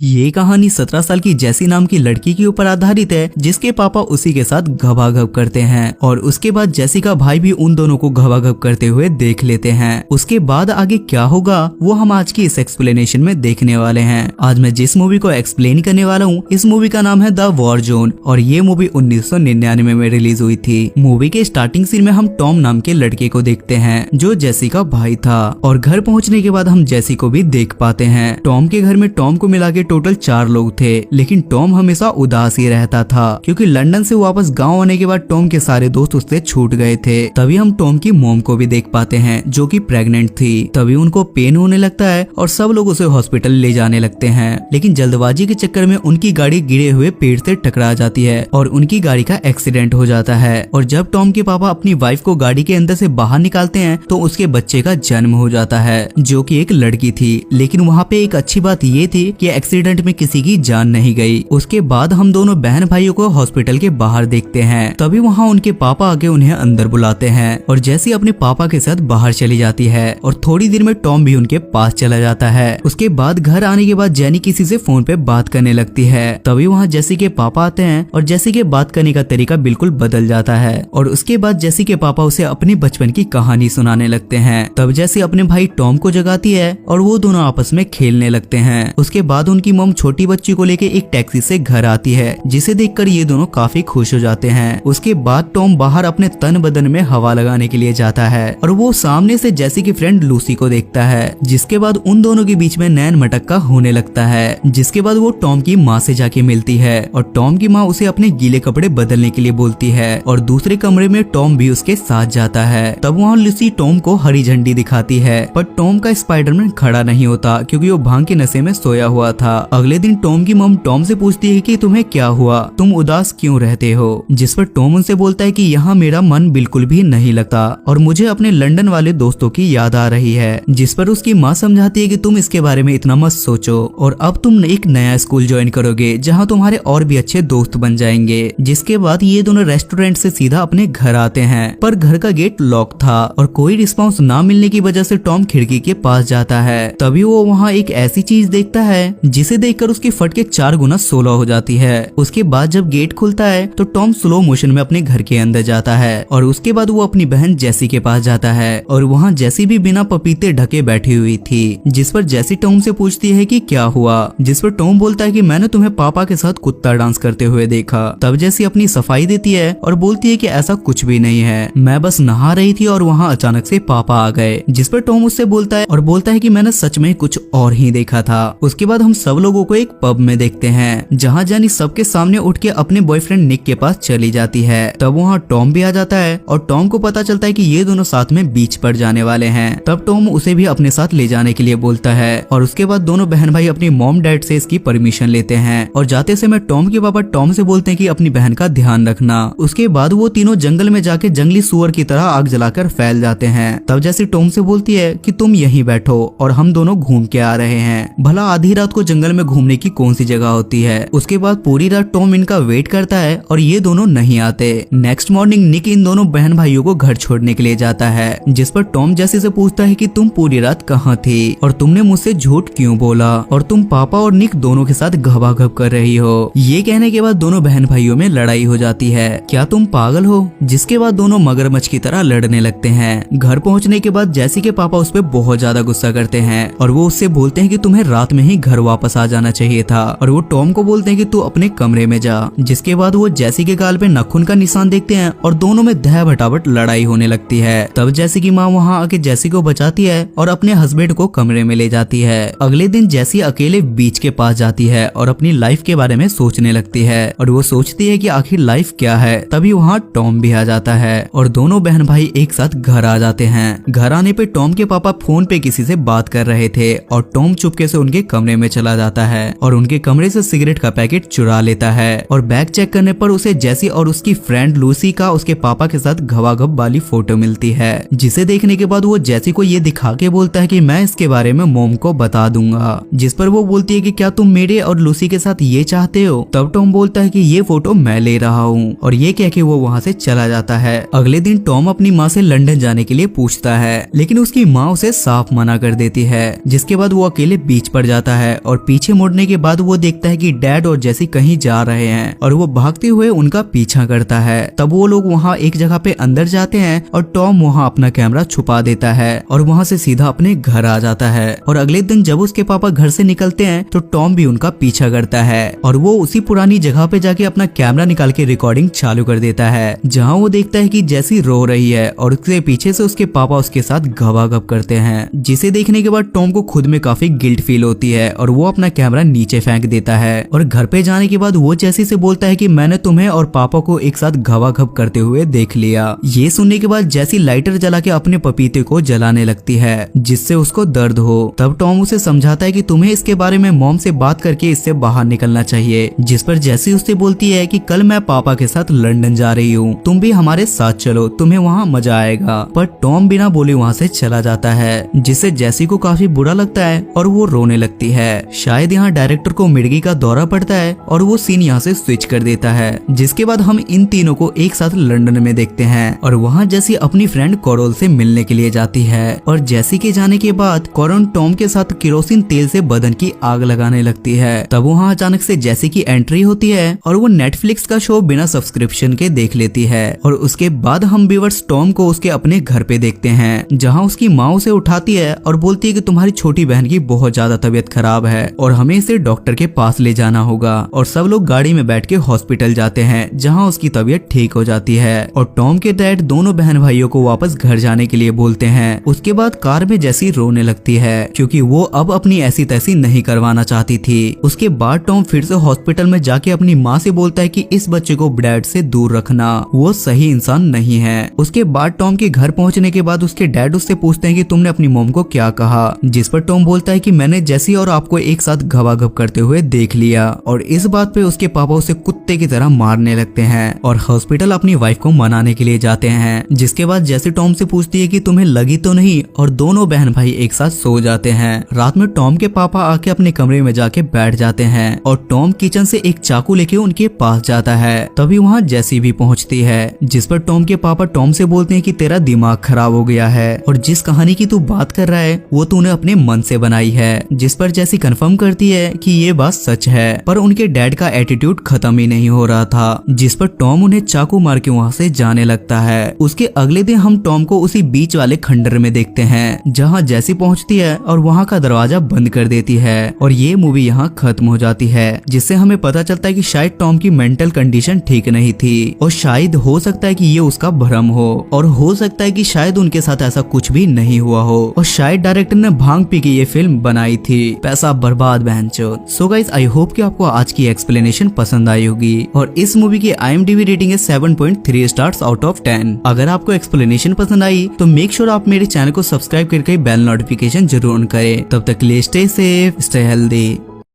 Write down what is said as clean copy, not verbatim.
ये कहानी 17 साल की जैसी नाम की लड़की के ऊपर आधारित है, जिसके पापा उसी के साथ घबाघब करते हैं और उसके बाद जैसी का भाई भी उन दोनों को घबाघब करते हुए देख लेते हैं। उसके बाद आगे क्या होगा वो हम आज की इस एक्सप्लेनेशन में देखने वाले हैं। आज मैं जिस मूवी को एक्सप्लेन करने वाला हूँ, इस मूवी का नाम है द वॉर जोन और ये मूवी 1999 में रिलीज हुई थी। मूवी के स्टार्टिंग सीन में हम टॉम नाम के लड़के को देखते हैं जो जैसी का भाई था और घर पहुँचने के बाद हम जैसी को भी देख पाते हैं। टॉम के घर में टॉम को मिला के टोटल 4 लोग थे, लेकिन टॉम हमेशा उदास ही रहता था क्योंकि लंदन से वापस गांव आने के बाद टॉम के सारे दोस्त उससे छूट गए थे। तभी हम टॉम की मॉम को भी देख पाते हैं जो कि प्रेग्नेंट थी। तभी उनको पेन होने लगता है और सब लोग उसे हॉस्पिटल ले जाने लगते हैं, लेकिन जल्दबाजी के चक्कर में उनकी गाड़ी गिरे हुए पेड़ से टकरा जाती है और उनकी गाड़ी का एक्सीडेंट हो जाता है। और जब टॉम के पापा अपनी वाइफ को गाड़ी के अंदर से बाहर निकालते हैं तो उसके बच्चे का जन्म हो जाता है जो कि एक लड़की थी। लेकिन वहाँ पे एक अच्छी बात ये थी कि एक्सीडेंट में किसी की जान नहीं गई। उसके बाद हम दोनों बहन भाइयों को हॉस्पिटल के बाहर देखते हैं। तभी वहाँ उनके पापा आके उन्हें अंदर बुलाते हैं और जैसी अपने पापा के साथ बाहर चली जाती है और थोड़ी देर में टॉम भी उनके पास चला जाता है। उसके बाद घर आने के बाद जेनी किसी से फोन पे बात करने लगती है। तभी वहाँ जैसी के पापा आते हैं और जैसी के बात करने का तरीका बिल्कुल बदल जाता है और उसके बाद जैसी के पापा उसे अपने बचपन की कहानी सुनाने लगते हैं। तब जैसी अपने भाई टॉम को जगाती है और वो दोनों आपस में खेलने लगते हैं। उसके बाद उनकी मॉम छोटी बच्ची को लेके एक टैक्सी से घर आती है, जिसे देखकर ये दोनों काफी खुश हो जाते हैं। उसके बाद टॉम बाहर अपने तन बदन में हवा लगाने के लिए जाता है और वो सामने से जैसी की फ्रेंड लूसी को देखता है, जिसके बाद उन दोनों के बीच में नैन मटक्का होने लगता है। जिसके बाद वो टॉम की माँ से जाके मिलती है और टॉम की माँ उसे अपने गीले कपड़े बदलने के लिए बोलती है और दूसरे कमरे में टॉम भी उसके साथ जाता है। तब वहाँ लूसी टॉम को हरी झंडी दिखाती है, पर टॉम का स्पाइडरमैन खड़ा नहीं होता क्योंकि वो भांग के नशे में सोया हुआ था। अगले दिन टॉम की मॉम टॉम से पूछती है कि तुम्हें क्या हुआ, तुम उदास क्यों रहते हो। जिस पर टॉम उनसे बोलता है कि यहाँ मेरा मन बिल्कुल भी नहीं लगता और मुझे अपने लंदन वाले दोस्तों की याद आ रही है। जिस पर उसकी माँ समझाती है कि तुम इसके बारे में इतना मत सोचो और अब तुम एक नया स्कूल ज्वाइन करोगे जहाँ तुम्हारे और भी अच्छे दोस्त बन जाएंगे। जिसके बाद ये दोनों रेस्टोरेंट से सीधा अपने घर आते हैं, पर घर का गेट लॉक था और कोई रिस्पॉन्स ना मिलने की वजह से टॉम खिड़की के पास जाता है। तभी वो वहाँ एक ऐसी चीज देखता है जिसे देखकर उसकी फटके 4 गुना 16 हो जाती है। उसके बाद जब गेट खुलता है तो टॉम स्लो मोशन में अपने घर के अंदर जाता है और उसके बाद वो अपनी बहन जैसी के पास जाता है और वहाँ जैसी भी बिना पपीते ढके बैठी हुई थी। जिस पर जैसी टॉम से पूछती है कि क्या हुआ। जिस पर टॉम बोलता है कि मैंने तुम्हें पापा के साथ कुत्ता डांस करते हुए देखा। तब जैसी अपनी सफाई देती है और बोलती है कि ऐसा कुछ भी नहीं है, मैं बस नहा रही थी और वहाँ अचानक से पापा आ गए। जिस पर टॉम उससे बोलता है और बोलता है कि मैंने सच में कुछ और ही देखा था। उसके बाद हम सब लोगों को एक पब में देखते हैं जहाँ जेनी सबके सामने उठ के अपने बॉयफ्रेंड निक के पास चली जाती है। तब वहाँ टॉम भी आ जाता है और टॉम को पता चलता है कि ये दोनों साथ में बीच पर जाने वाले हैं। तब टॉम उसे भी अपने साथ ले जाने के लिए बोलता है और उसके बाद दोनों बहन भाई अपनी मॉम डैड से इसकी परमिशन लेते हैं और जाते समय टॉम के पापा टॉम से बोलते हैं कि अपनी बहन का ध्यान रखना। उसके बाद वो तीनों जंगल में जाके जंगली सुअर की तरह आग जलाकर फैल जाते हैं। तब जैसे टॉम से बोलती है कि तुम यहीं बैठो और हम दोनों घूम के आ रहे हैं, भला आधी रात को जंगल में घूमने की कौन सी जगह होती है। उसके बाद पूरी रात टॉम इनका वेट करता है और ये दोनों नहीं आते। नेक्स्ट मॉर्निंग निक इन दोनों बहन भाइयों को घर छोड़ने के लिए जाता है, जिस पर टॉम जैसी से पूछता है कि तुम पूरी रात कहाँ थी और तुमने मुझसे झूठ क्यों बोला और तुम पापा और निक दोनों के साथ घबाघब कर रही हो। ये कहने के बाद दोनों बहन भाइयों में लड़ाई हो जाती है, क्या तुम पागल हो। जिसके बाद दोनों मगरमच्छ की तरह लड़ने लगते हैं। घर पहुँचने के बाद जैसी के पापा उस पर बहुत ज्यादा गुस्सा करते हैं और वो उससे बोलते हैं कि तुम्हें रात में ही घर वापस आ जाना चाहिए था और वो टॉम को बोलते हैं कि तू अपने कमरे में जा। जिसके बाद वो जैसी के गाल पे नाखून का निशान देखते हैं और दोनों में दह भटाभट लड़ाई होने लगती है। तब जैसी की माँ वहाँ आके जैसी को बचाती है और अपने हस्बैंड को कमरे में ले जाती है। अगले दिन जैसी अकेले बीच के पास जाती है और अपनी लाइफ के बारे में सोचने लगती है और वो सोचती है कि आखिर लाइफ क्या है। तभी वहाँ टॉम भी आ जाता है और दोनों बहन भाई एक साथ घर आ जाते हैं। घर आने पे टॉम के पापा फोन पे किसी से बात कर रहे थे और टॉम चुपके से उनके कमरे में चला जाता है और उनके कमरे से सिगरेट का पैकेट चुरा लेता है और बैग चेक करने पर उसे जैसी और उसकी फ्रेंड लूसी का उसके पापा के साथ घबाघब वाली फोटो मिलती है, जिसे देखने के बाद वो जैसी को ये दिखा के बोलता है कि मैं इसके बारे में मॉम को बता दूंगा। जिस पर वो बोलती है कि क्या तुम मेरे और लूसी के साथ ये चाहते हो। तब टॉम बोलता है कि ये फोटो मैं ले रहा हूँ और ये कह के वो वहाँ से चला जाता है। अगले दिन टॉम अपनी माँ से लंदन जाने के लिए पूछता है, लेकिन उसकी माँ उसे साफ मना कर देती है। जिसके बाद वो अकेले बीच पर जाता है और पीछे मुड़ने के बाद वो देखता है कि डैड और जेसी कहीं जा रहे हैं और वो भागते हुए उनका पीछा करता है। तब वो लोग वहाँ एक जगह पे अंदर जाते हैं और टॉम वहाँ अपना कैमरा छुपा देता है और वहाँ से सीधा अपने घर आ जाता है। और अगले दिन जब उसके पापा घर से निकलते हैं तो टॉम भी उनका पीछा करता है और वो उसी पुरानी जगह पे जाके अपना कैमरा निकाल के रिकॉर्डिंग चालू कर देता है, जहाँ वो देखता है कि जेसी रो रही है और उसके पीछे से उसके पापा उसके साथ गवागप करते हैं, जिसे देखने के बाद टॉम को खुद में काफी गिल्ट फील होती है और वो अपना कैमरा नीचे फेंक देता है। और घर पे जाने के बाद वो जेसी से बोलता है कि मैंने तुम्हें और पापा को एक साथ गवागप करते हुए देख लिया। ये सुनने के बाद जेसी लाइटर जला के अपने पपीते को जलाने लगती है, जिससे उसको दर्द हो। तब टॉम उसे समझाता है कि तुम्हें इसके बारे में मॉम से बात करके इससे बाहर निकलना चाहिए, जिस पर जेसी उससे बोलती है कि कल मैं पापा के साथ लंदन जा रही हूँ, तुम भी हमारे साथ चलो, तुम्हें वहाँ मजा आएगा। पर टॉम बिना बोले वहाँ से चला जाता है, जिससे जेसी को काफी बुरा लगता है और वो रोने लगती है। शायद यहाँ डायरेक्टर को मिर्गी का दौरा पड़ता है और वो सीन यहाँ से स्विच कर देता है, जिसके बाद हम इन तीनों को एक साथ लंदन में देखते हैं और वहाँ जेसी अपनी फ्रेंड कोरल से मिलने के लिए जाती है। और जेसी के जाने के बाद कोरल टॉम के साथ केरोसिन तेल से बदन की आग लगाने लगती है। तब वहाँ अचानक से जेसी की एंट्री होती है और वो नेटफ्लिक्स का शो बिना सब्सक्रिप्शन के देख लेती है। और उसके बाद हम व्यूअर्स टॉम को उसके अपने घर पे देखते हैं, जहाँ उसकी माँ उसे उठाती है और बोलती है कि तुम्हारी छोटी बहन की बहुत ज्यादा तबीयत खराब है और हमें इसे डॉक्टर के पास ले जाना होगा। और सब लोग गाड़ी में बैठ के हॉस्पिटल जाते हैं, जहाँ उसकी तबीयत ठीक हो जाती है। और टॉम के डैड दोनों बहन भाइयों को वापस घर जाने के लिए बोलते हैं। उसके बाद कार में जेसी रोने लगती है, क्योंकि वो अब अपनी ऐसी तैसी नहीं करवाना चाहती थी। उसके बाद टॉम फिर से हॉस्पिटल में जाके अपनी माँ से बोलता है कि इस बच्चे को डैड से दूर रखना, वो सही इंसान नहीं है। उसके बाद टॉम के घर पहुंचने के बाद उसके डैड उससे पूछते हैं कि तुमने अपनी मॉम को क्या कहा, जिस पर टॉम बोलता है कि मैंने जेसी और आपको एक साथ गवागप करते हुए देख लिया। और इस बात पे उसके पापा उसे कुत्ते की तरह मारने लगते हैं और हॉस्पिटल अपनी वाइफ को मनाने के लिए जाते हैं। जिसके बाद जेसी टॉम से पूछती है कि तुम्हें लगी तो नहीं, और दोनों बहन भाई एक साथ सो जाते हैं। रात में टॉम के पापा आके अपने कमरे में जाके बैठ जाते हैं और टॉम किचन से एक चाकू लेके उनके पास जाता है। तभी वहाँ जेसी भी पहुँचती है, जिस पर टॉम के पापा टॉम से बोलते हैं कि तेरा दिमाग खराब हो गया है और जिस कहानी की तू बात कर रहा है वो तूने अपने मन से बनाई है। जिस पर जेसी कंफर्म करती है कि ये बात सच है, पर उनके डैड का एटीट्यूड खत्म ही नहीं हो रहा था, जिस पर टॉम उन्हें चाकू मार के वहाँ से जाने लगता है। उसके अगले दिन हम टॉम को उसी बीच वाले खंडर में देखते हैं, जहाँ जेसी पहुँचती है और वहाँ का दरवाजा बंद कर देती है और ये मूवी यहाँ खत्म हो जाती है, जिससे हमें पता चलता है कि शायद टॉम की मेंटल कंडीशन ठीक नहीं थी और शायद हो सकता है कि ये उसका भ्रम हो और हो सकता है कि शायद उनके साथ ऐसा कुछ भी नहीं हुआ हो और शायद डायरेक्टर ने भांग पी के ये फिल्म बनाई थी। पैसा बर्बाद बहनचोद। सो गाइस, आई होप कि आपको आज की एक्सप्लेनेशन पसंद आई होगी और इस मूवी की IMDb रेटिंग है 7.3 स्टार्स आउट ऑफ 10। अगर आपको एक्सप्लेनेशन पसंद आई तो मेक श्योर आप मेरे चैनल को सब्सक्राइब करके बेल नोटिफिकेशन जरूर ऑन करें। तब तक ले स्टे सेफ, स्टे हेल्दी।